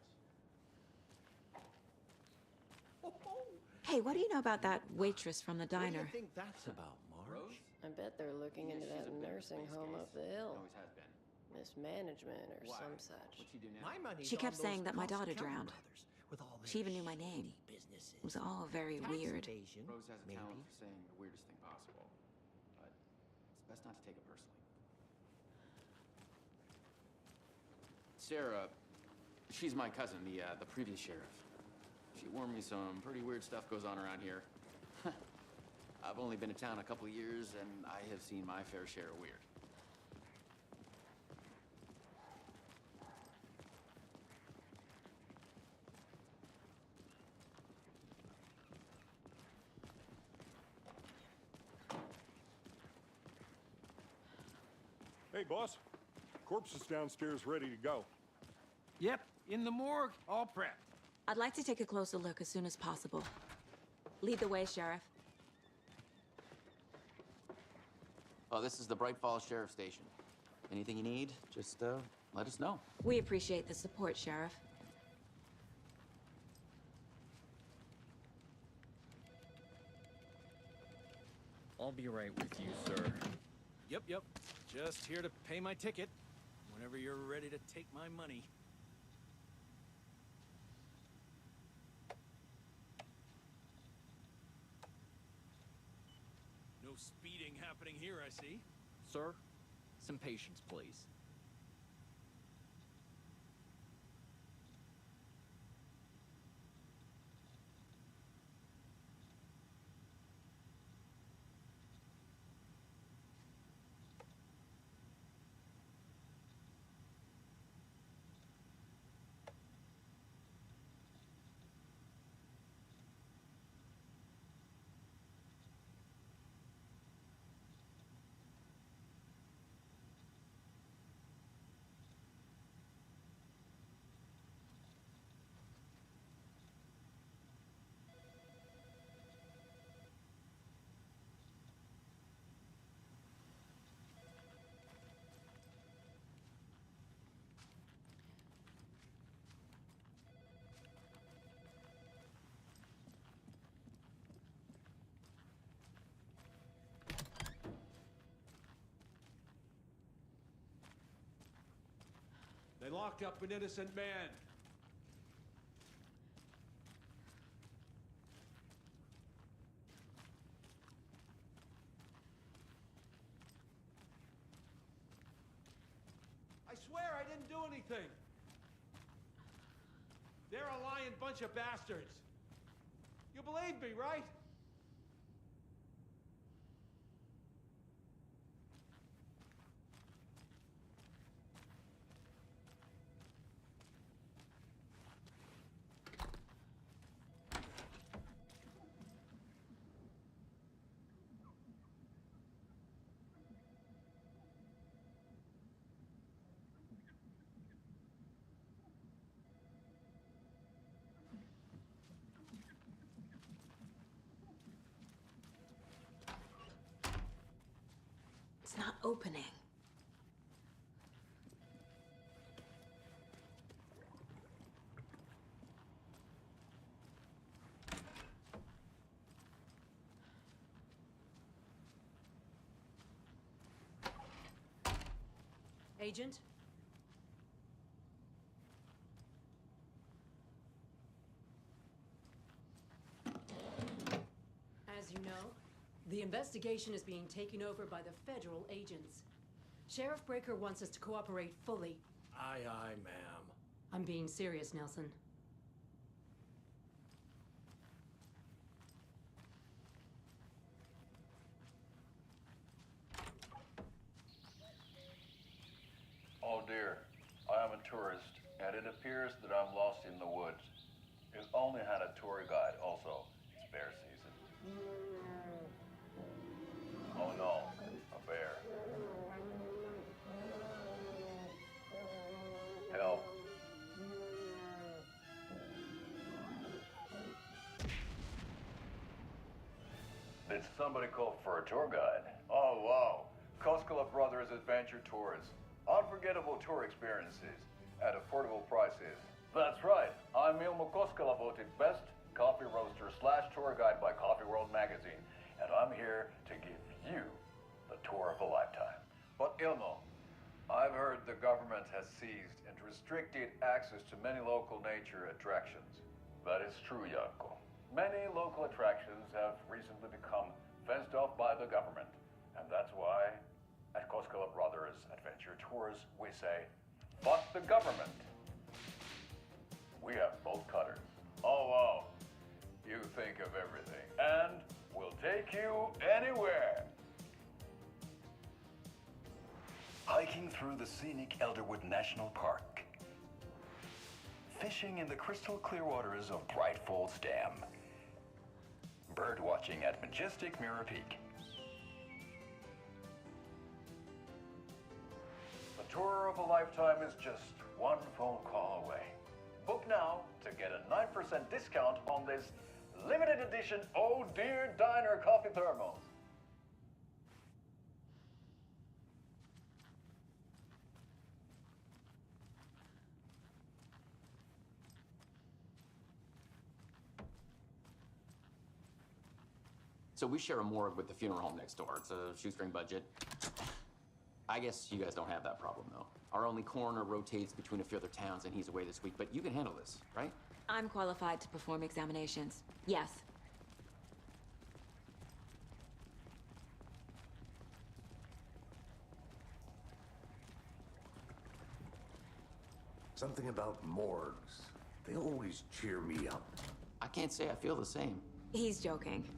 Hey, what do you know about that waitress from the diner? What do you think that's about, Marge? I bet they're looking into that nursing home up the hill. Always has been. Mismanagement or some such. What'd she do now? My money's She kept on those saying that my cost daughter Kelly drowned. brothers with all their She even knew my name. shady businesses. It was all very Tax weird. evasion, Rose has a maybe. talent for saying the weirdest thing possible. But it's best not to take it personally. Sarah, she's my cousin, the previous sheriff. She warned me some pretty weird stuff goes on around here. I've only been in town a couple of years, and I have seen my fair share of weird. Hey, boss. Corpse is downstairs ready to go. Yep, in the morgue, all prepped. I'd like to take a closer look as soon as possible. Lead the way, Sheriff. Oh, this is the Bright Falls Sheriff Station. Anything you need, just let us know. We appreciate the support, Sheriff. I'll be right with you, sir. Yep. Just here to pay my ticket. Whenever you're ready to take my money. No speeding happening here, I see. Sir, some patience, please. They locked up an innocent man. I swear I didn't do anything. They're a lying bunch of bastards. You believe me, right? It's not opening. Agent? As you know, the investigation is being taken over by the federal agents. Sheriff Breaker wants us to cooperate fully. Aye, ma'am. I'm being serious, Nelson. Oh dear, I am a tourist, and it appears that I'm lost in the woods. I've only had a tour guide also. It's bear season. Oh no, a bear. Help. Did somebody call for a tour guide? Oh wow, Koskela Brothers Adventure Tours. Unforgettable tour experiences at affordable prices. That's right, I'm Ilmo Koskela, voted best coffee roaster / tour guide by Coffee World magazine, and I'm here to give you the tour of a lifetime. But Ilmo, I've heard the government has seized and restricted access to many local nature attractions. That is true, Janko. Many local attractions have recently become fenced off by the government, and that's why at Koskela Brothers Adventure Tours, we say, fuck the government. We have bolt cutters. Oh, wow. You think of everything. And we'll take you anywhere. Hiking through the scenic Elderwood National Park. Fishing in the crystal clear waters of Bright Falls Dam. Bird watching at majestic Mirror Peak. tour of a lifetime is just one phone call away. Book now to get a 9% discount on this limited edition Oh Dear Diner coffee thermos. So we share a morgue with the funeral home next door. It's a shoestring budget. I guess you guys don't have that problem, though. Our only coroner rotates between a few other towns, and he's away this week. But you can handle this, right? I'm qualified to perform examinations. Yes. Something about morgues. They always cheer me up. I can't say I feel the same. He's joking.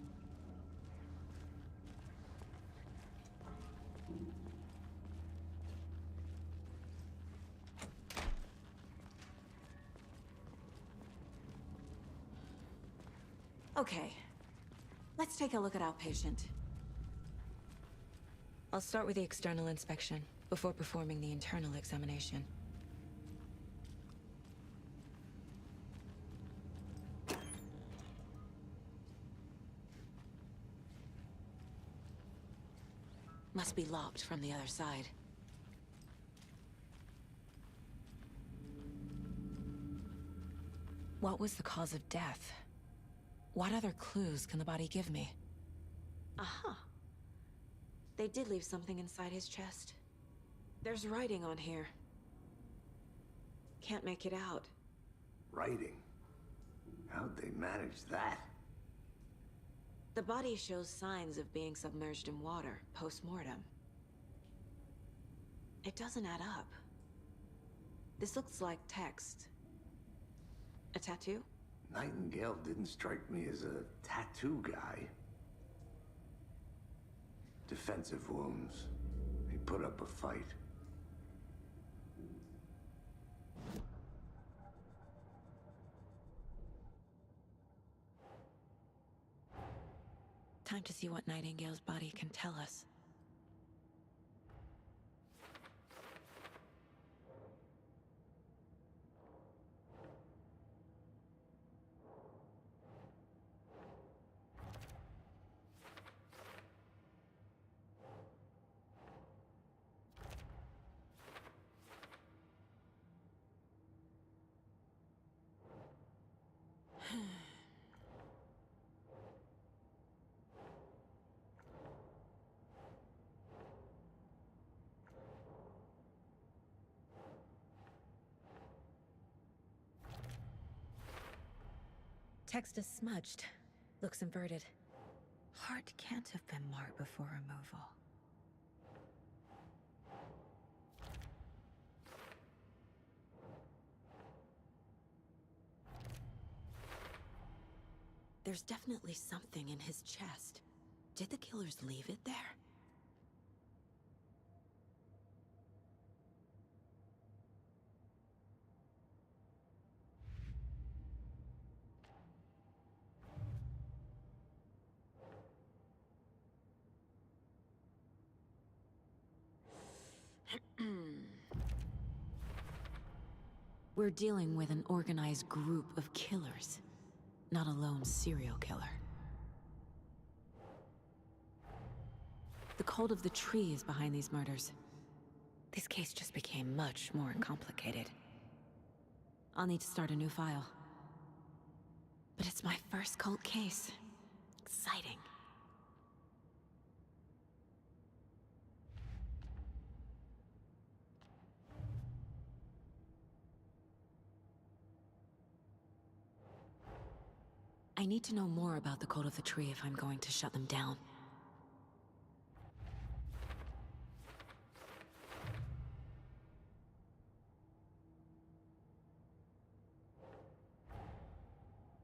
Okay, let's take a look at our patient. I'll start with the external inspection before performing the internal examination. Must be locked from the other side. What was the cause of death? What other clues can the body give me? Aha. They did leave something inside his chest. There's writing on here. Can't make it out. Writing? How'd they manage that? The body shows signs of being submerged in water post-mortem. It doesn't add up. This looks like text. A tattoo? Nightingale didn't strike me as a tattoo guy. Defensive wounds. He put up a fight. Time to see what Nightingale's body can tell us. Text is smudged. Looks inverted. Heart can't have been marked before removal. There's definitely something in his chest. Did the killers leave it there? We're dealing with an organized group of killers, not a lone serial killer. The cult of the tree is behind these murders. This case just became much more complicated. I'll need to start a new file. But it's my first cult case. Exciting. I need to know more about the Cult of the Tree if I'm going to shut them down.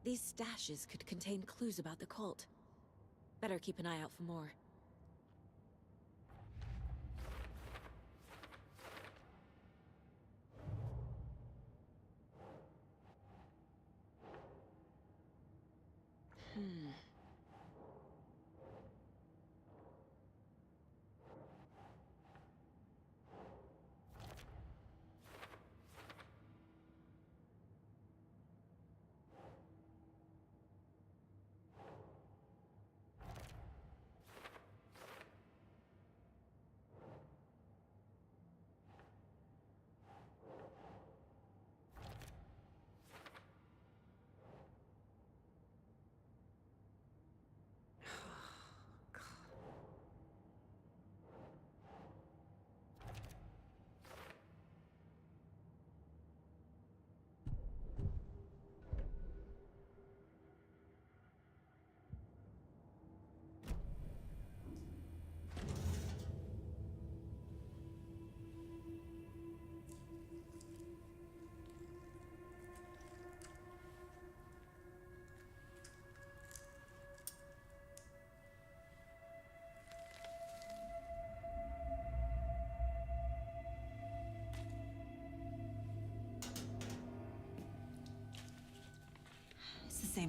These stashes could contain clues about the cult. Better keep an eye out for more.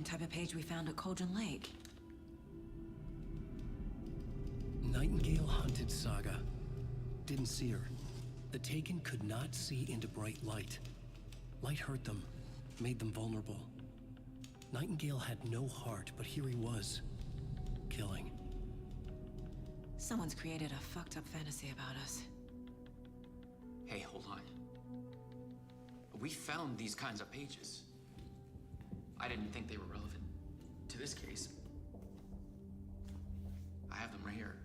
same type of page we found at Cauldron Lake. Nightingale hunted Saga. Didn't see her. The Taken could not see into bright light. Light hurt them, made them vulnerable. Nightingale had no heart, but here he was, killing. Someone's created a fucked up fantasy about us. Hey, hold on. We found these kinds of pages. I didn't think they were relevant to this case. I have them right here.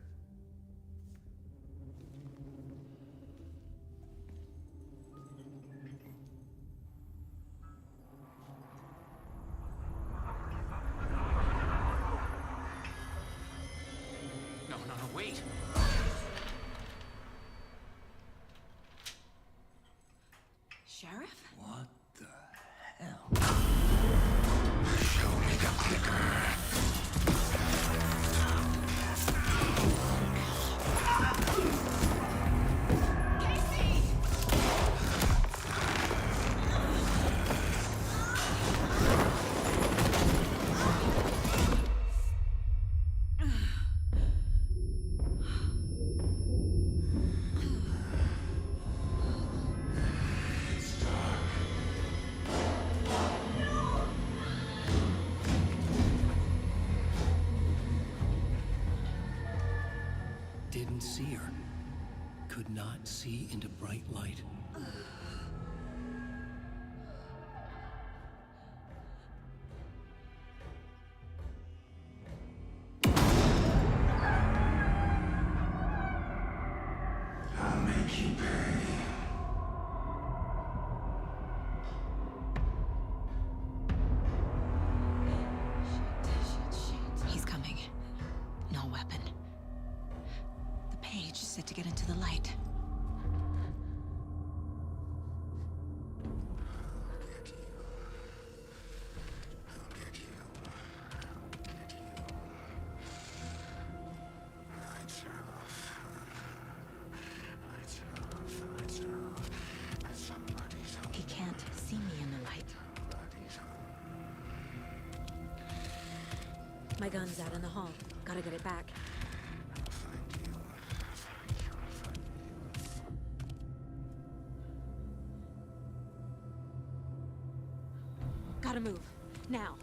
No, wait. Sheriff? What the hell? Show me the clicker. Didn't see her. Could not see into bright light. I'll make you pay. He's coming. No weapon. The page is set to get into the light. He can't see me in the light. My gun's out in the hall. Gotta get it back. Gotta move. Now.